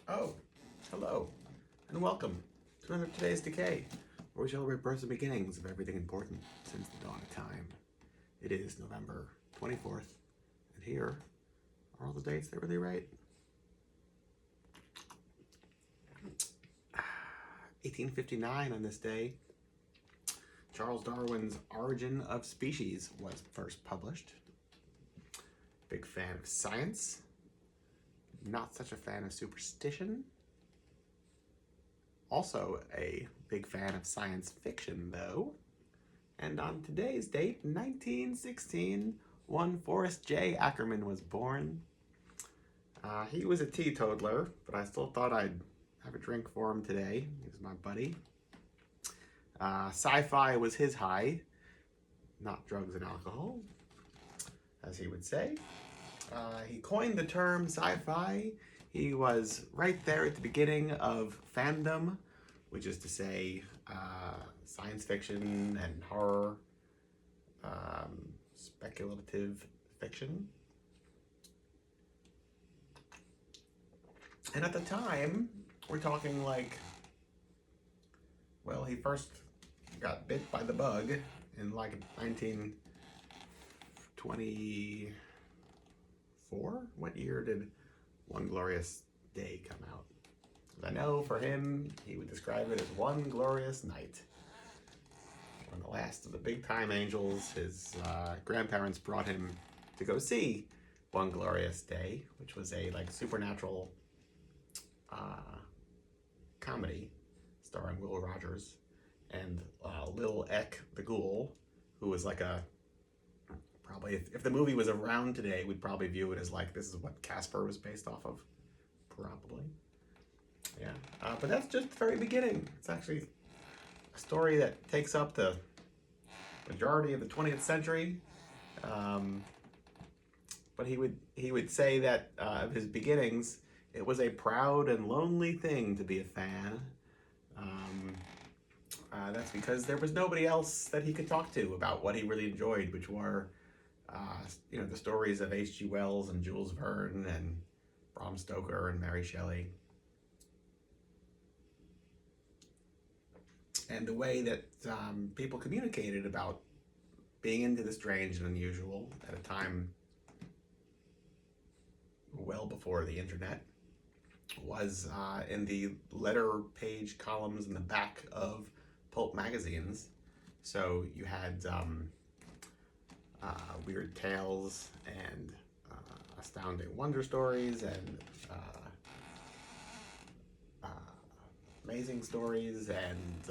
Oh, hello, and welcome to another Today's Decay, where we celebrate births and beginnings of everything important since the dawn of time. It is November 24th, and here are all the dates that were they right. 1859 on this day, Charles Darwin's Origin of Species was first published. Big fan of science. Not such a fan of superstition. Also a big fan of science fiction, though. And on today's date, 1916, one Forrest J. Ackerman was born. He was a teetotaler, but I still thought I'd have a drink for him today. He was my buddy. Sci-fi was his high, not drugs and alcohol, as he would say. He coined the term sci-fi. He was right there at the beginning of fandom, which is to say science fiction and horror, speculative fiction. And at the time, we're talking like, well, he first got bit by the bug in like 1924. What year did One Glorious Day come out? I know for him, he would describe it as one glorious night. When the last of the big time angels, his grandparents brought him to go see One Glorious Day, which was a like supernatural comedy starring Will Rogers and Lil Eck the Ghoul, who was like a probably if the movie was around today, we'd probably view it as like this is what Casper was based off of, probably. Yeah, but that's just the very beginning. It's actually a story that takes up the majority of the 20th century. But he would say that of his beginnings, it was a proud and lonely thing to be a fan. That's because there was nobody else that he could talk to about what he really enjoyed, which were the stories of H.G. Wells and Jules Verne and Bram Stoker and Mary Shelley. And the way that people communicated about being into the strange and unusual at a time well before the internet was in the letter page columns in the back of pulp magazines. So you had weird tales and astounding wonder stories and amazing stories and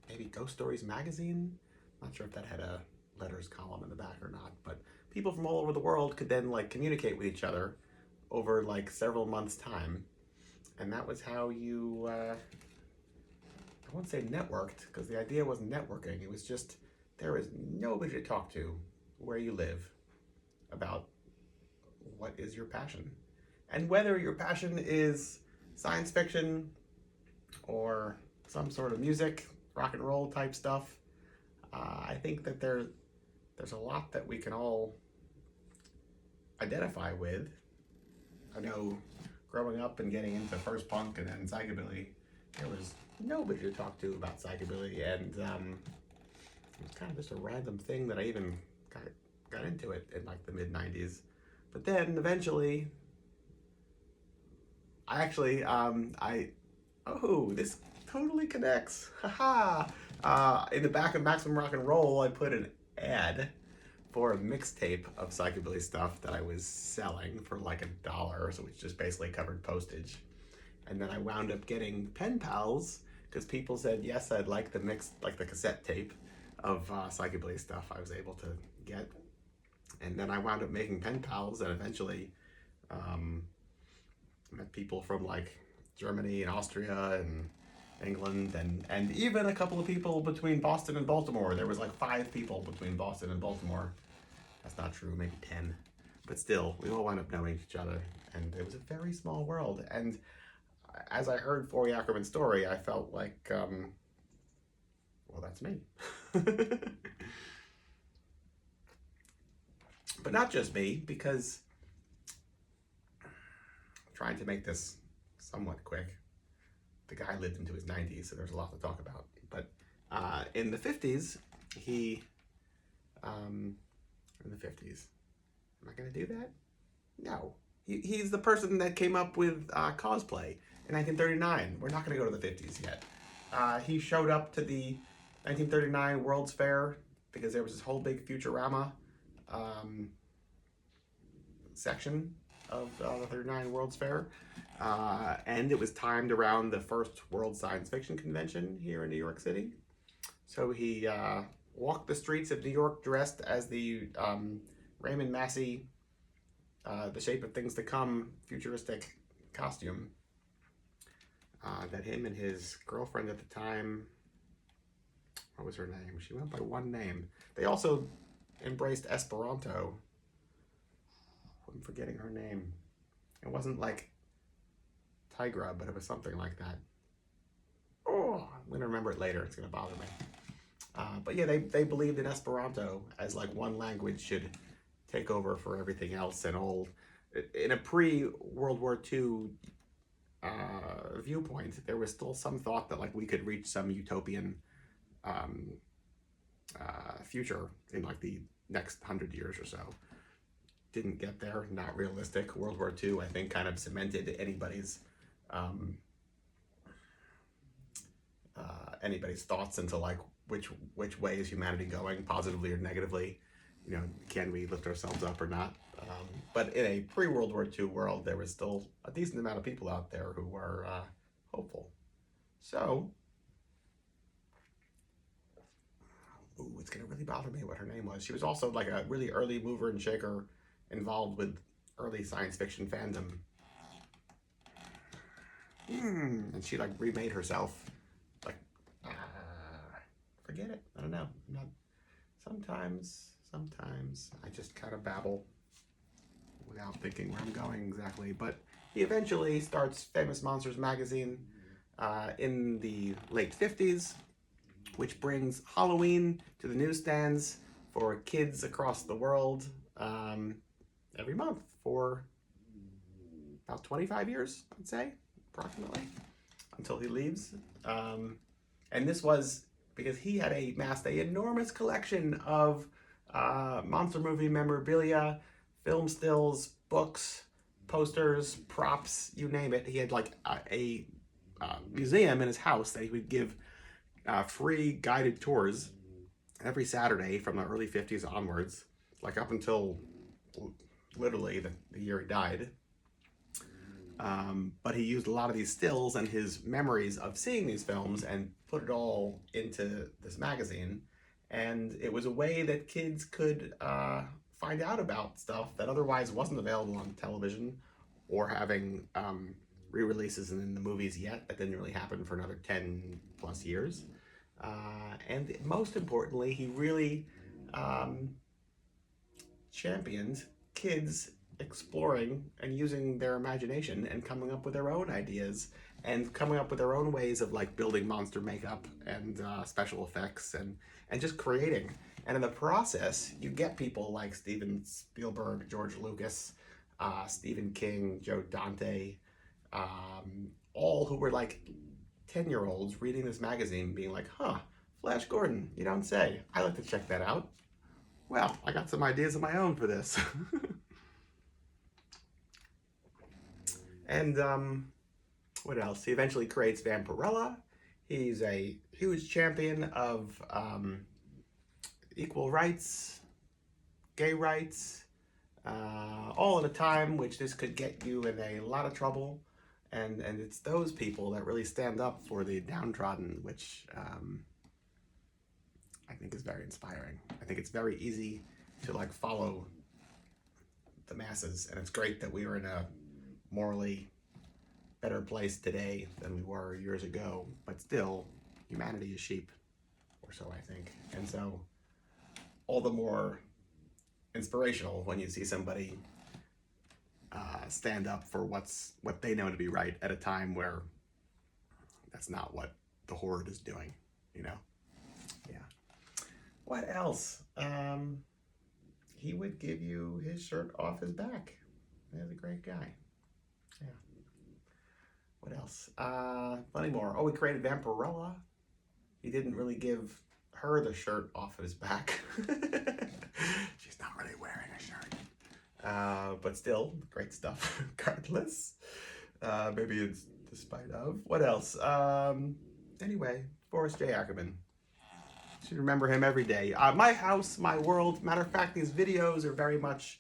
maybe Ghost Stories magazine. Not sure if that had a letters column in the back or not, but people from all over the world could then like communicate with each other over like several months' time, and that was how you I won't say networked, because the idea wasn't networking. It was just there is nobody to talk to where you live about what is your passion. And whether your passion is science fiction or some sort of music, rock and roll type stuff, I think that there's a lot that we can all identify with. I know growing up and getting into first punk and then psychobilly, there was nobody to talk to about psychobilly, and it was kind of just a random thing that I even got into it in like the mid 90s. But then eventually, I actually, this totally connects. Haha! In the back of Maximum Rock and Roll, I put an ad for a mixtape of psychobilly stuff that I was selling for like $1, so which just basically covered postage. And then I wound up getting pen pals because people said yes, I'd like the cassette tape of psychobilly stuff I was able to get. And then I wound up making pen pals, and eventually met people from like Germany and Austria and England, and even a couple of people between Boston and Baltimore. There was like 5 people between Boston and Baltimore. That's not true, maybe 10. But still, we all wound up knowing each other, and it was a very small world. And as I heard Forrest Ackerman's story, I felt like, well, that's me. But not just me, because I'm trying to make this somewhat quick. The guy lived into his 90s, so there's a lot to talk about. But in the 50s, he... in the 50s. Am I going to do that? No. He's the person that came up with cosplay in 1939. We're not going to go to the 50s yet. He showed up to the 1939 World's Fair because there was this whole big Futurama section of the 39 World's Fair. And it was timed around the first World Science Fiction Convention here in New York City. So he walked the streets of New York dressed as the Raymond Massey, The Shape of Things to Come futuristic costume that him and his girlfriend at the time, what was her name? She went by one name. They also embraced Esperanto. I'm forgetting her name. It wasn't like Tigra, but it was something like that. Oh, I'm going to remember it later. It's going to bother me. But yeah, they believed in Esperanto as like one language should take over for everything else, and all in a pre-World War II viewpoint, there was still some thought that like we could reach some utopian future in like the next 100 years or so. Didn't get there, not realistic. World War II, I think, kind of cemented anybody's thoughts into like which way is humanity going, positively or negatively. You know, can we lift ourselves up or not? But in a pre-World War II world, there was still a decent amount of people out there who were hopeful. So, it's going to really bother me what her name was. She was also like a really early mover and shaker involved with early science fiction fandom. And she like remade herself. Like, forget it. I don't know. Sometimes I just kind of babble without thinking where I'm going exactly. But he eventually starts Famous Monsters magazine in the late 50s, which brings Halloween to the newsstands for kids across the world every month for about 25 years, I'd say, approximately, until he leaves. And this was because he had amassed an enormous collection of monster movie memorabilia, film stills, books, posters, props, you name it. He had like a museum in his house that he would give free guided tours every Saturday from the early 50s onwards, like up until literally the year he died. But he used a lot of these stills and his memories of seeing these films and put it all into this magazine. And it was a way that kids could find out about stuff that otherwise wasn't available on television or having re-releases in the movies yet. That didn't really happen for another 10 plus years. And most importantly, he really championed kids exploring and using their imagination and coming up with their own ideas and coming up with their own ways of like building monster makeup and special effects and just creating. And in the process, you get people like Steven Spielberg, George Lucas, Stephen King, Joe Dante, all who were like 10-year-olds reading this magazine being like, huh, Flash Gordon, you don't say. I'd like to check that out. Well, I got some ideas of my own for this. And what else? He eventually creates Vampirella. He's a huge champion of equal rights, gay rights, all at a time which this could get you in a lot of trouble. And it's those people that really stand up for the downtrodden, which I think is very inspiring. I think it's very easy to like follow the masses, and it's great that we are in a morally better place today than we were years ago, but still, humanity is sheep, or so I think. And so, all the more inspirational when you see somebody stand up for what they know to be right at a time where that's not what the horde is doing, you know? Yeah. What else? He would give you his shirt off his back. He's a great guy. Yeah. What else? Plenty more. Oh, we created Vampirella. He didn't really give her the shirt off his back. She's not really wearing a shirt. But still, great stuff regardless. Maybe it's despite of. What else? Anyway, Forrest J. Ackerman. Should remember him every day. My house, my world. Matter of fact, these videos are very much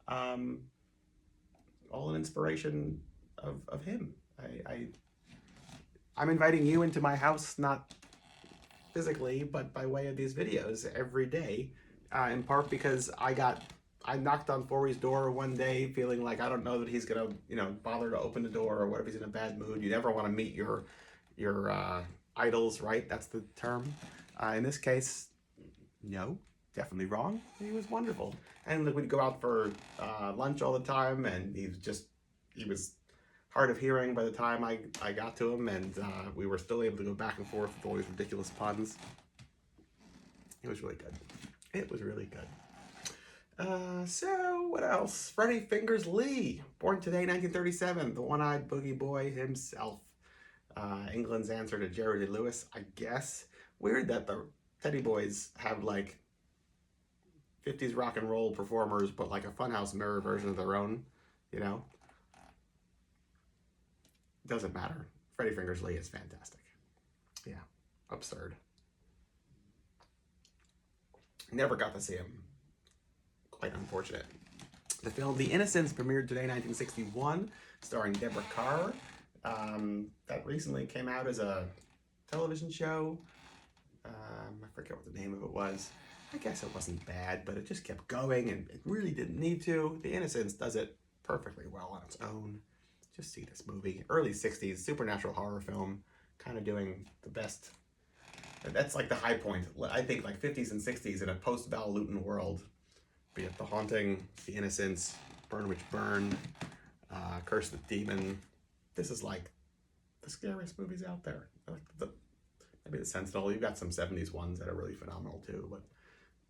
all an inspiration of him. I'm inviting you into my house, not physically, but by way of these videos every day, in part because I knocked on Forrest's door one day feeling like I don't know that he's gonna, bother to open the door, or what if he's in a bad mood. You never want to meet your idols, right? That's the term. In this case, no, definitely wrong. He was wonderful. And like, we'd go out for lunch all the time, and he was hard of hearing by the time I got to him, and we were still able to go back and forth with all these ridiculous puns. It was really good. It was really good. So what else? Freddie Fingers Lee, born today, 1937, the one-eyed boogie boy himself. England's answer to Jerry Lee Lewis, I guess. Weird that the Teddy Boys have like 50s rock and roll performers, but like a Funhouse mirror version of their own, Doesn't matter. Freddie Fingers Lee is fantastic. Yeah, absurd. Never got to see him. Quite unfortunate. The film The Innocents premiered today, 1961, starring Deborah Carr. That recently came out as a television show. I forget what the name of it was. I guess it wasn't bad, but it just kept going, and it really didn't need to. The Innocents does it perfectly well on its own. Just see this movie. Early 60s, supernatural horror film, kind of doing the best. That's like the high point. I think like 50s and 60s in a post-Val Lewton world. Be it The Haunting, The Innocents, Burn Witch Burn, Curse the Demon. This is like the scariest movies out there. Maybe The Sentinel. You've got some 70s ones that are really phenomenal too, but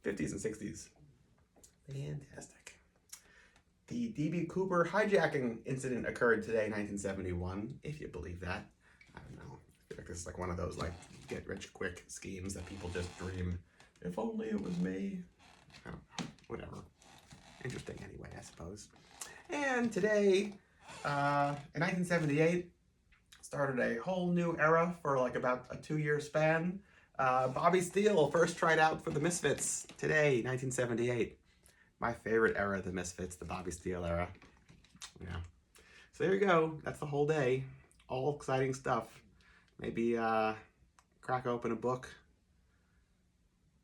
50s and 60s, fantastic. The D.B. Cooper hijacking incident occurred today, 1971, if you believe that. I don't know. I feel like this is like one of those like get-rich-quick schemes that people just dream. If only it was me. I don't know. Whatever. Interesting anyway, I suppose. And today, in 1978, started a whole new era for like about a 2-year span. Bobby Steele first tried out for the Misfits today, 1978. My favorite era of the Misfits, the Bobby Steele era. Yeah. So there you go. That's the whole day. All exciting stuff. Maybe crack open a book.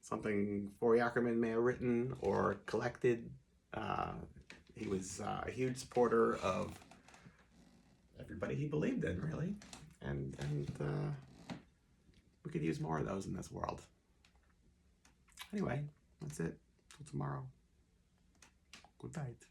Something Forrest Ackerman may have written or collected. He was a huge supporter of everybody he believed in, really. And we could use more of those in this world. Anyway, that's it. Till tomorrow. Good night.